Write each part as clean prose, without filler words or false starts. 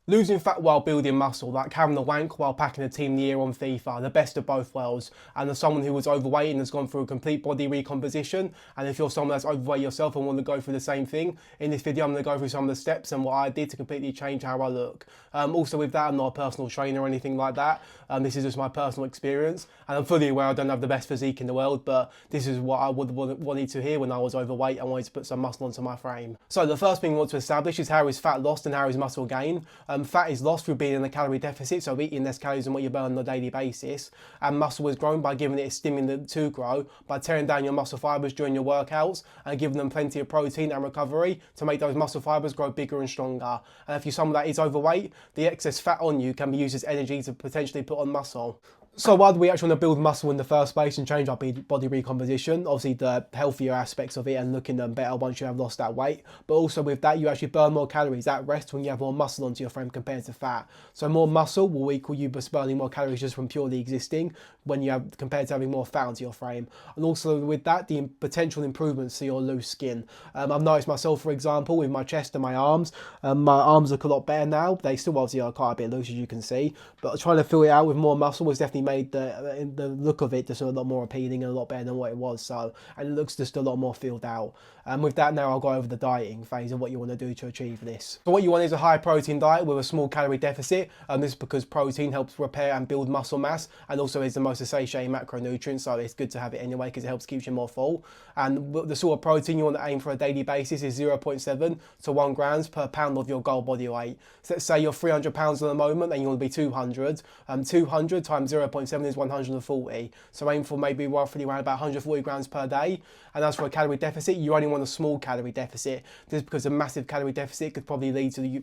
Losing fat while building muscle, like having a wank while packing a team the year on FIFA, the best of both worlds. And as someone who was overweight and has gone through a complete body recomposition, and if you're someone that's overweight yourself and want to go through the same thing, in this video I'm going to go through some of the steps and what I did to completely change how I look. Also with that, I'm not a personal trainer or anything like that. This is just my personal experience. And I'm fully aware I don't have the best physique in the world, but this is what I wanted to hear when I was overweight and wanted to put some muscle onto my frame. So the first thing we want to establish is how is fat lost and how is muscle gained. Fat is lost through being in a calorie deficit, so eating less calories than what you burn on a daily basis. And muscle is grown by giving it a stimulant to grow, by tearing down your muscle fibers during your workouts and giving them plenty of protein and recovery to make those muscle fibers grow bigger and stronger. And if you're someone that is overweight, the excess fat on you can be used as energy to potentially put on muscle. So why do we actually want to build muscle in the first place and change our body recomposition? Obviously the healthier aspects of it and looking better once you have lost that weight. But also with that, you actually burn more calories at rest when you have more muscle onto your frame compared to fat. So more muscle will equal you burning more calories just from purely existing when you have compared to having more fat onto your frame. And also with that, the potential improvements to your loose skin. I've noticed myself, for example, with my chest and my arms look a lot better now. They still obviously are quite a bit loose, as you can see, but trying to fill it out with more muscle was definitely made the look of it just a lot more appealing and a lot better than what it was. So, and it looks just a lot more filled out. And with that, now I'll go over the dieting phase of what you want to do to achieve this. So what you want is a high protein diet with a small calorie deficit. This is because protein helps repair and build muscle mass, and also is the most satiating macronutrient, so it's good to have it anyway because it helps keep you more full. And the sort of protein you want to aim for a daily basis is 0.7 to 1 grams per pound of your goal body weight. So let's say you're 300 pounds at the moment and you want to be 200. 200 times 0.7 is 140. So aim for maybe roughly around about 140 grams per day. And as for a calorie deficit, you only want a small calorie deficit. This is because a massive calorie deficit could probably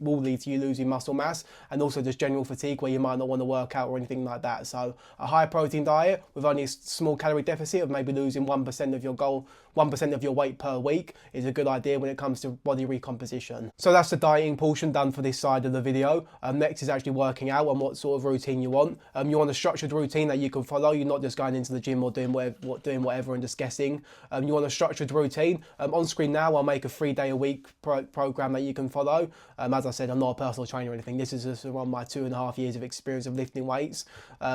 will lead to you losing muscle mass and also just general fatigue where you might not want to work out or anything like that. So a high protein diet with only a small calorie deficit of maybe losing 1% of your goal, 1% of your weight per week is a good idea when it comes to body recomposition. So that's the dieting portion done for this side of the video. Next is actually working out and what sort of routine you want. You want a structured routine that you can follow. You're not just going into the gym or doing whatever and just guessing. You want a structured routine. On screen now, I'll make a 3-day-a-week program that you can follow. As I said, I'm not a personal trainer or anything. This is just around my 2.5 years of experience of lifting weights.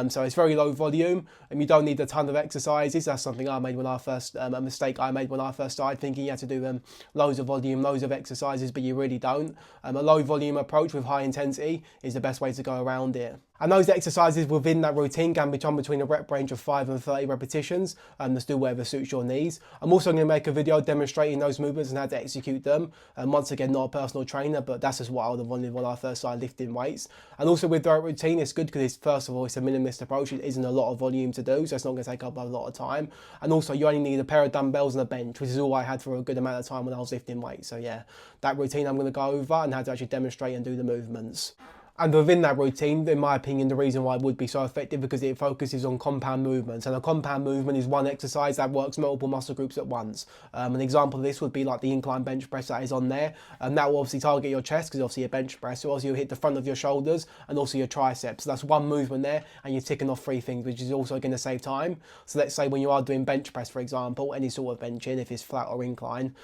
So it's very low volume, and you don't need a ton of exercises. That's something I made when I first, a mistake I made when I first started, thinking you had to do loads of volume, loads of exercises, but you really don't. A low volume approach with high intensity is the best way to go around it. And those exercises within that routine can be done between a rep range of 5 and 30 repetitions. Just do whatever suits your needs. I'm also going to make a video demonstrating those movements and how to execute them. Once again, not a personal trainer, but that's just what I would have wanted when I first started lifting weights. And also with that routine, it's good because it's, first of all, it's a minimalist approach. It isn't a lot of volume to do, so it's not going to take up a lot of time. And also you only need a pair of dumbbells and a bench, which is all I had for a good amount of time when I was lifting weights. So yeah, that routine I'm going to go over and how to actually demonstrate and do the movements. And within that routine, in my opinion, the reason why it would be so effective because it focuses on compound movements. And a compound movement is one exercise that works multiple muscle groups at once. An example of this would be like the incline bench press that is on there. And that will obviously target your chest because obviously a bench press. So also you'll hit the front of your shoulders and also your triceps. So that's one movement there and you're ticking off 3 things, which is also going to save time. So let's say when you are doing bench press, for example, any sort of benching, if it's flat or incline,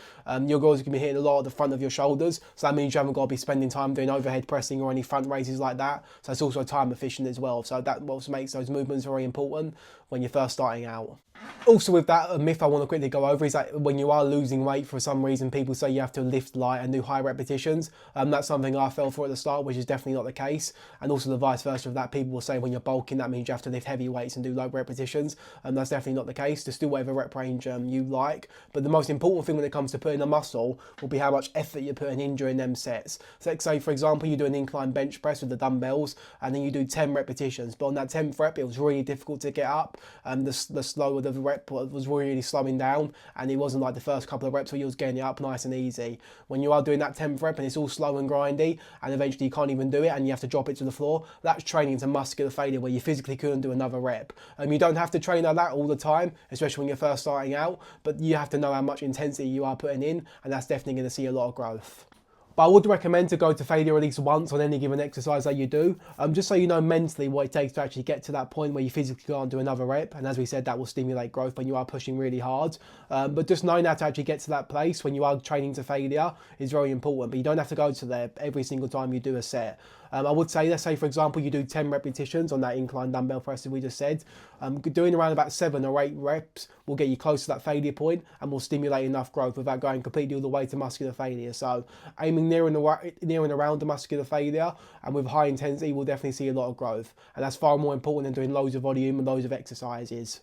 you're always going to be hitting a lot of the front of your shoulders. So that means you haven't got to be spending time doing overhead pressing or any front raises like that. So it's also time efficient as well. So that also makes those movements very important when you're first starting out. Also with that, a myth I want to quickly go over is that when you are losing weight for some reason, people say you have to lift light and do high repetitions. That's something I fell for at the start, which is definitely not the case. And also the vice versa of that, people will say when you're bulking, that means you have to lift heavy weights and do low repetitions. That's definitely not the case. Just do whatever rep range you like. But the most important thing when it comes to putting a muscle will be how much effort you're putting in during them sets. So let's say, for example, you do an incline bench press with the dumbbells and then you do 10 repetitions. But on that 10th rep, it was really difficult to get up. The slower the rep was really slowing down, and it wasn't like the first couple of reps where you was getting it up nice and easy. When you are doing that 10th rep and it's all slow and grindy and eventually you can't even do it and you have to drop it to the floor, that's training to muscular failure where you physically couldn't do another rep. You don't have to train like that all the time, especially when you're first starting out, but you have to know how much intensity you are putting in, and that's definitely going to see a lot of growth. But I would recommend to go to failure at least once on any given exercise that you do, just so you know mentally what it takes to actually get to that point where you physically can't do another rep. And as we said, that will stimulate growth when you are pushing really hard. But just knowing how to actually get to that place when you are training to failure is very important. But you don't have to go to there every single time you do a set. I would say, let's say for example, you do 10 repetitions on that incline dumbbell press that we just said. Doing around about 7 or 8 reps will get you close to that failure point and will stimulate enough growth without going completely all the way to muscular failure. So aiming near and around the muscular failure and with high intensity will definitely see a lot of growth. And that's far more important than doing loads of volume and loads of exercises.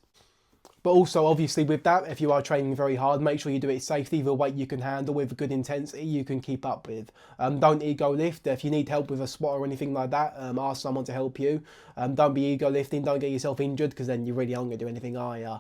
But also, obviously, with that, if you are training very hard, make sure you do it safely with a weight you can handle, with a good intensity you can keep up with. Don't ego lift. If you need help with a squat or anything like that, ask someone to help you. Don't be ego lifting. Don't get yourself injured, because then you really aren't going to do anything, are you?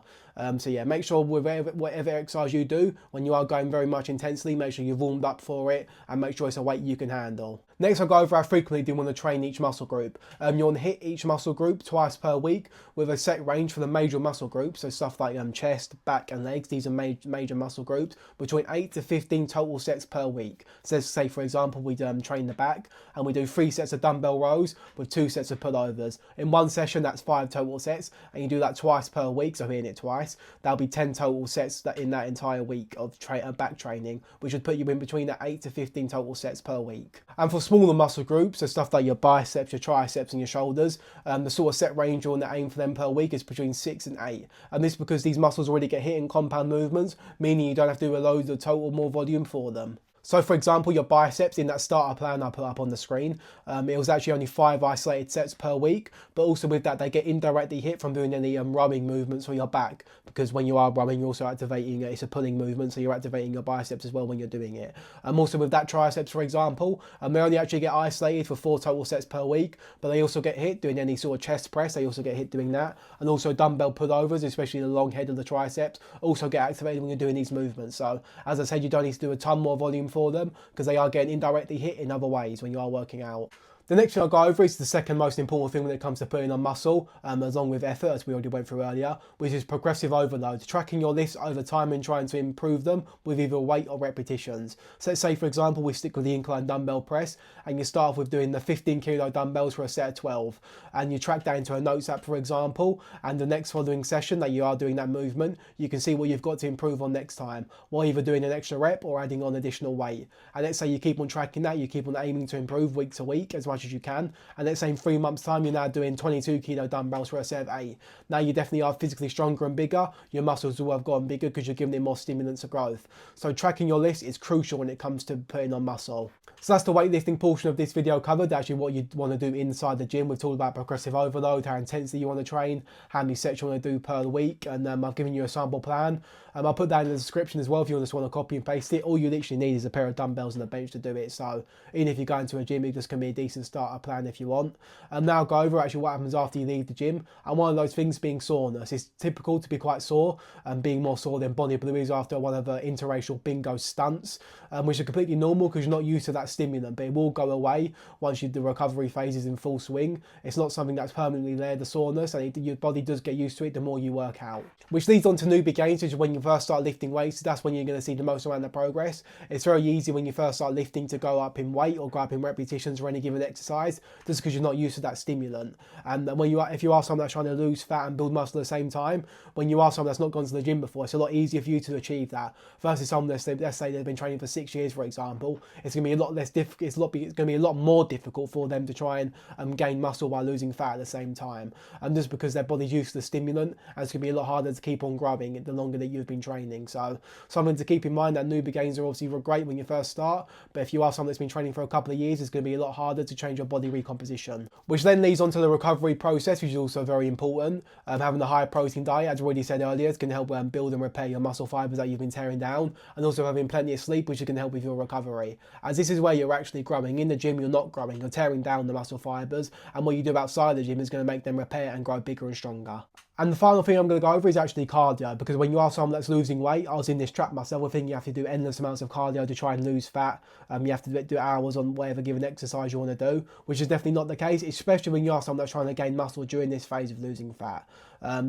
So yeah, make sure with whatever exercise you do, when you are going very much intensely, make sure you've warmed up for it and make sure it's a weight you can handle. Next, I'll go over how frequently do you want to train each muscle group. You want to hit each muscle group twice per week with a set range for the major muscle groups. So stuff like chest, back and legs, these are major muscle groups, between 8 to 15 total sets per week. So say for example, we train the back and we do 3 sets of dumbbell rows with 2 sets of pullovers. In one session, that's 5 total sets, and you do that twice per week, so hitting it twice. That'll be 10 total sets in that entire week of back training, which would put you in between that 8 to 15 total sets per week. And for smaller muscle groups, so stuff like your biceps, your triceps and your shoulders, the sort of set range you want to aim for them per week is between 6 and 8. And this because these muscles already get hit in compound movements, meaning you don't have to do a load of total more volume for them. So for example, your biceps, in that starter plan I put up on the screen, it was actually only 5 isolated sets per week, but also with that they get indirectly hit from doing any rowing movements for your back, because when you are rowing you're also activating, it's a pulling movement, so you're activating your biceps as well when you're doing it. Also with that triceps, for example, they only actually get isolated for 4 total sets per week, but they also get hit doing any sort of chest press, they also get hit doing that, and also dumbbell pullovers, especially the long head of the triceps, also get activated when you're doing these movements. So as I said, you don't need to do a ton more volume for them, because they are getting indirectly hit in other ways when you are working out. The next thing I'll go over is the second most important thing when it comes to putting on muscle, along with effort, as we already went through earlier, which is progressive overload, tracking your lifts over time and trying to improve them with either weight or repetitions. So let's say, for example, we stick with the incline dumbbell press, and you start off with doing the 15 kilo dumbbells for a set of 12, and you track that into a notes app, for example, and the next following session that you are doing that movement, you can see what you've got to improve on next time, while either doing an extra rep or adding on additional weight. And let's say you keep on tracking that, you keep on aiming to improve week to week as much as you can, and let's say in 3 months time you're now doing 22 kilo dumbbells for a set of 8. Now you definitely are physically stronger and bigger, your muscles will have gotten bigger because you're giving it more stimulants of growth. So tracking your lifts is crucial when it comes to putting on muscle. So that's the weightlifting portion of this video covered, actually what you want to do inside the gym. We've talked about progressive overload, how intensely you want to train, how many sets you want to do per week, and I've given you a sample plan. I'll put that in the description as well if you just want to copy and paste it. All you literally need is a pair of dumbbells and a bench to do it. So even if you're going to a gym, it just can be a decent starter plan if you want. Now I'll go over actually what happens after you leave the gym. And one of those things being soreness. It's typical to be quite sore, and being more sore than bodybuilders after one of the interracial bingo stunts, which are completely normal because you're not used to that stimulant, but it will go away once the recovery phase is in full swing. It's not something that's permanently there, the soreness, and your body does get used to it the more you work out. Which leads on to newbie gains, which is when you first start lifting weights. That's when you're going to see the most amount of progress. It's very easy when you first start lifting to go up in weight or go up in repetitions for any given exercise, just because you're not used to that stimulant. And when if you are someone that's trying to lose fat and build muscle at the same time, when you are someone that's not gone to the gym before, it's a lot easier for you to achieve that versus someone let's say they've been training for 6 years, for example. It's going to be a lot less difficult. It's going to be a lot more difficult for them to try and gain muscle while losing fat at the same time, and just because their body's used to the stimulant, and it's going to be a lot harder to keep on growing the longer that you've been training. So something to keep in mind, that newbie gains are obviously great when you first start, but if you are someone that's been training for a couple of years, it's going to be a lot harder to change your body recomposition. Which then leads on to the recovery process, which is also very important. Having a high protein diet, as I already said earlier, it's going to help build and repair your muscle fibers that you've been tearing down, and also having plenty of sleep, which is going to help with your recovery, as this is where you're actually growing. In the gym you're not growing, you're tearing down the muscle fibers, and what you do outside the gym is going to make them repair and grow bigger and stronger. And the final thing I'm going to go over is actually cardio, because when you are someone that's losing weight, I was in this trap myself of thinking you have to do endless amounts of cardio to try and lose fat. You have to do hours on whatever given exercise you want to do, which is definitely not the case, especially when you are someone that's trying to gain muscle during this phase of losing fat.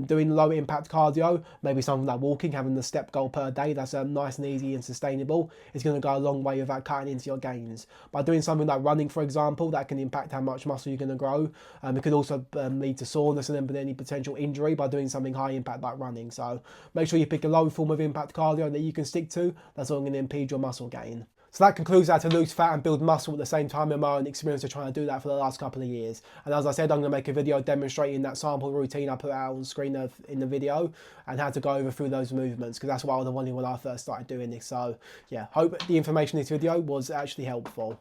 Doing low impact cardio, maybe something like walking, having the step goal per day, that's nice and easy and sustainable, is going to go a long way without cutting into your gains. By doing something like running, for example, that can impact how much muscle you're going to grow. It could also lead to soreness and then any potential injury by doing something high impact like running. So make sure you pick a low form of impact cardio that you can stick to. That's not going to impede your muscle gain. So that concludes how to lose fat and build muscle at the same time in my own experience of trying to do that for the last couple of years. And as I said, I'm going to make a video demonstrating that sample routine I put out on screen in the video and how to go over through those movements, because that's what I was wondering when I first started doing this. So yeah, hope the information in this video was actually helpful.